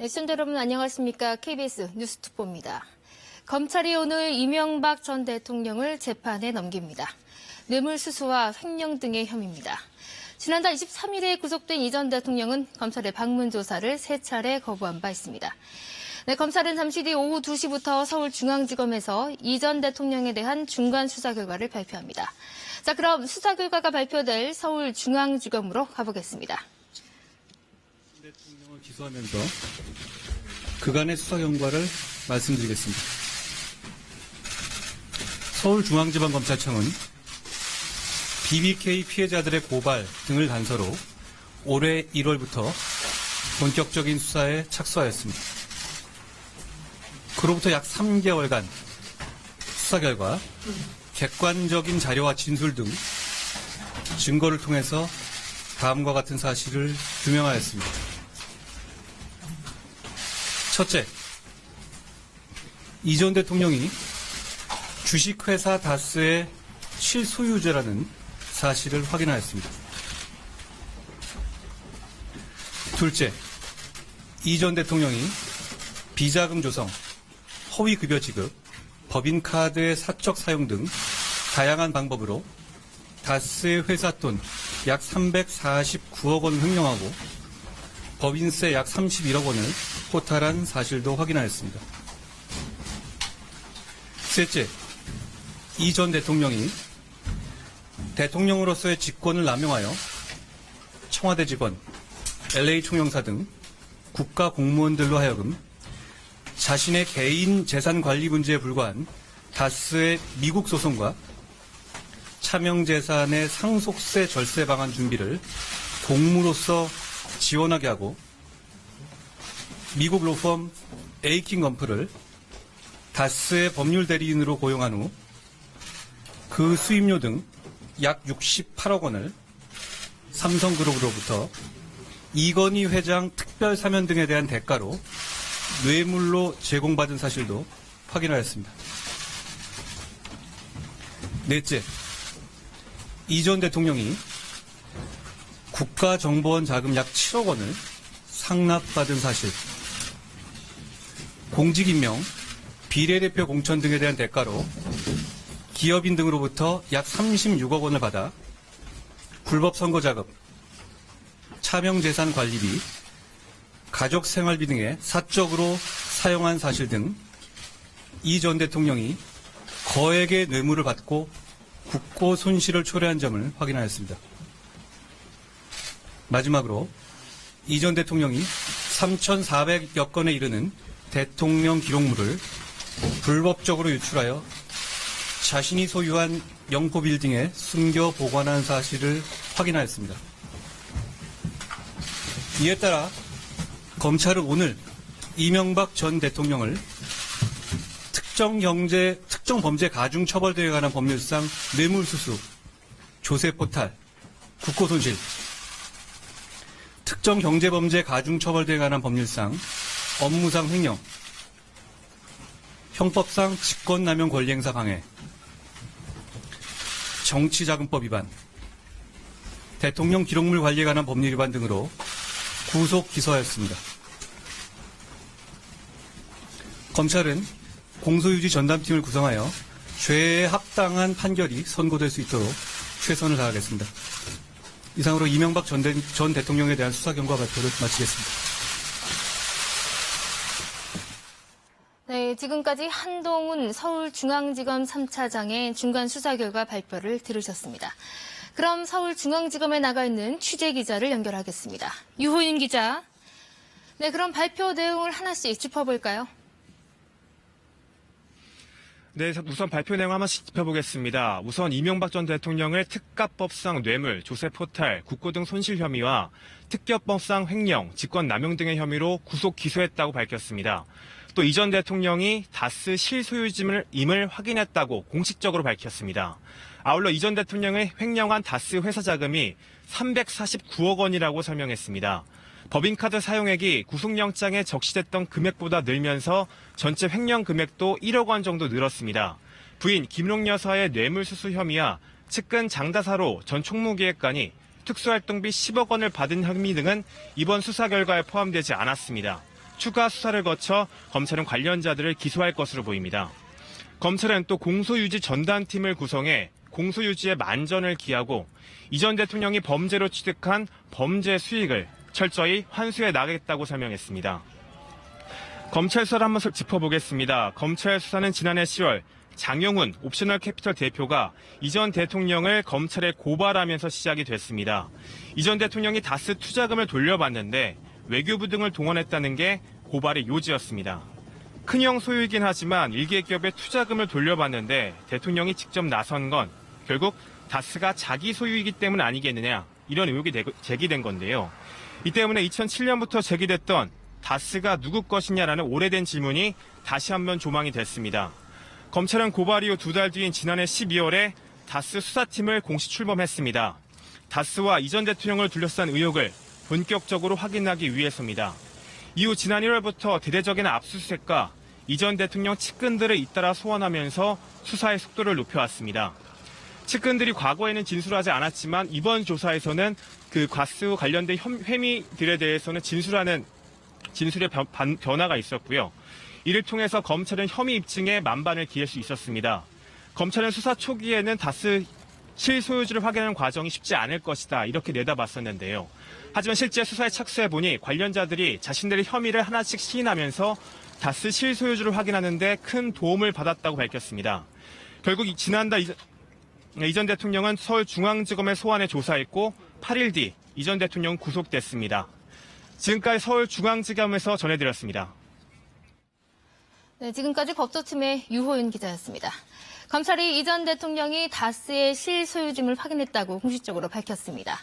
시청자 여러분 안녕하십니까? KBS 뉴스특보입니다. 검찰이 오늘 이명박 전 대통령을 재판에 넘깁니다. 뇌물수수와 횡령 등의 혐의입니다. 지난달 23일에 구속된 이 전 대통령은 검찰의 방문 조사를 3차례 거부한 바 있습니다. 검찰은 잠시 뒤 오후 2시부터 서울중앙지검에서 이 전 대통령에 대한 중간 수사 결과를 발표합니다. 자, 그럼 수사 결과가 발표될 서울중앙지검으로 가보겠습니다. 대통령을 기소하면서 그간의 수사 결과를 말씀드리겠습니다. 서울중앙지방검찰청은 BBK 피해자들의 고발 등을 단서로 올해 1월부터 본격적인 수사에 착수하였습니다. 그로부터 약 3개월간 수사 결과 객관적인 자료와 진술 등 증거를 통해서 다음과 같은 사실을 규명하였습니다. 첫째, 이 전 대통령이 주식회사 다스의 실소유주라는 사실을 확인하였습니다. 둘째, 이 전 대통령이 비자금 조성, 허위급여 지급, 법인카드의 사적 사용 등 다양한 방법으로 다스의 회사 돈 약 349억 원을 횡령하고 법인세 약 31억 원을 포탈한 사실도 확인하였습니다. 셋째, 이 전 대통령이 대통령으로서의 직권을 남용하여 청와대 직원, LA 총영사 등 국가 공무원들로 하여금 자신의 개인 재산 관리 문제에 불과한 다스의 미국 소송과 차명재산의 상속세 절세 방안 준비를 동무로서 지원하게 하고 미국 로펌 에이킹 건프를 다스의 법률 대리인으로 고용한 후 그 수임료 등 약 68억 원을 삼성그룹으로부터 이건희 회장 특별 사면 등에 대한 대가로 뇌물로 제공받은 사실도 확인하였습니다. 넷째, 이 전 대통령이 국가정보원 자금 약 7억 원을 상납받은 사실, 공직임명, 비례대표 공천 등에 대한 대가로 기업인 등으로부터 약 36억 원을 받아 불법 선거자금, 차명재산 관리비, 가족생활비 등에 사적으로 사용한 사실 등 이 전 대통령이 거액의 뇌물을 받고 국고 손실을 초래한 점을 확인하였습니다. 마지막으로 이 전 대통령이 3,400여 건에 이르는 대통령 기록물을 불법적으로 유출하여 자신이 소유한 영포 빌딩에 숨겨 보관한 사실을 확인하였습니다. 이에 따라 검찰은 오늘 이명박 전 대통령을 특정범죄 가중처벌대에 관한 법률상 뇌물수수, 조세포탈, 국고손실, 특정경제범죄 가중처벌대에 관한 법률상 업무상 횡령, 형법상 직권남용 권리행사 방해, 정치자금법 위반, 대통령 기록물 관리에 관한 법률 위반 등으로 구속 기소하였습니다. 검찰은 공소유지 전담팀을 구성하여 죄에 합당한 판결이 선고될 수 있도록 최선을 다하겠습니다. 이상으로 이명박 전 대통령에 대한 수사 결과 발표를 마치겠습니다. 네, 지금까지 한동훈 서울중앙지검 3차장의 중간 수사 결과 발표를 들으셨습니다. 그럼 서울중앙지검에 나가 있는 취재기자를 연결하겠습니다. 유호인 기자. 네, 그럼 발표 내용을 하나씩 짚어볼까요? 네, 우선 발표 내용 한번씩 짚어보겠습니다. 우선 이명박 전 대통령을 특가법상 뇌물, 조세포탈, 국고 등 손실 혐의와 특결법상 횡령, 직권남용 등의 혐의로 구속 기소했다고 밝혔습니다. 또 이 전 대통령이 다스 실소유임을 확인했다고 공식적으로 밝혔습니다. 아울러 이 전 대통령의 횡령한 다스 회사 자금이 349억 원이라고 설명했습니다. 법인카드 사용액이 구속영장에 적시됐던 금액보다 늘면서 전체 횡령 금액도 1억 원 정도 늘었습니다. 부인 김용 여사의 뇌물수수 혐의와 측근 장다사로 전 총무기획관이 특수활동비 10억 원을 받은 혐의 등은 이번 수사 결과에 포함되지 않았습니다. 추가 수사를 거쳐 검찰은 관련자들을 기소할 것으로 보입니다. 검찰은 또 공소유지 전담팀을 구성해 공소유지의 만전을 기하고 이 전 대통령이 범죄로 취득한 범죄 수익을 철저히 환수해 나가겠다고 설명했습니다. 검찰 수사를 한번 짚어보겠습니다. 검찰 수사는 지난해 10월 장영훈 옵셔널 캐피털 대표가 이 전 대통령을 검찰에 고발하면서 시작이 됐습니다. 이 전 대통령이 다스 투자금을 돌려받는데 외교부 등을 동원했다는 게 고발의 요지였습니다. 큰형 소유이긴 하지만 일개 기업의 투자금을 돌려받는데 대통령이 직접 나선 건 결국 다스가 자기 소유이기 때문 아니겠느냐, 이런 의혹이 제기된 건데요. 이 때문에 2007년부터 제기됐던 다스가 누구 것이냐라는 오래된 질문이 다시 한번 조망이 됐습니다. 검찰은 고발 이후 2달 뒤인 지난해 12월에 다스 수사팀을 공식 출범했습니다. 다스와 이 전 대통령을 둘러싼 의혹을 본격적으로 확인하기 위해서입니다. 이후 지난 1월부터 대대적인 압수수색과 이 전 대통령 측근들을 잇따라 소환하면서 수사의 속도를 높여왔습니다. 측근들이 과거에는 진술하지 않았지만 이번 조사에서는 그 과수 관련된 혐의들에 대해서는 진술의 변화가 있었고요. 이를 통해서 검찰은 혐의 입증에 만반을 기할 수 있었습니다. 검찰은 수사 초기에는 다스 실소유주를 확인하는 과정이 쉽지 않을 것이다, 이렇게 내다봤었는데요. 하지만 실제 수사에 착수해보니 관련자들이 자신들의 혐의를 하나씩 시인하면서 다스 실소유주를 확인하는 데 큰 도움을 받았다고 밝혔습니다. 결국 지난달 이 전 대통령은 서울중앙지검에 소환해 조사했고 8일 뒤 이 전 대통령은 구속됐습니다. 지금까지 서울중앙지검에서 전해드렸습니다. 네, 지금까지 법조팀의 유호윤 기자였습니다. 검찰이 이 전 대통령이 다스의 실소유주를 확인했다고 공식적으로 밝혔습니다.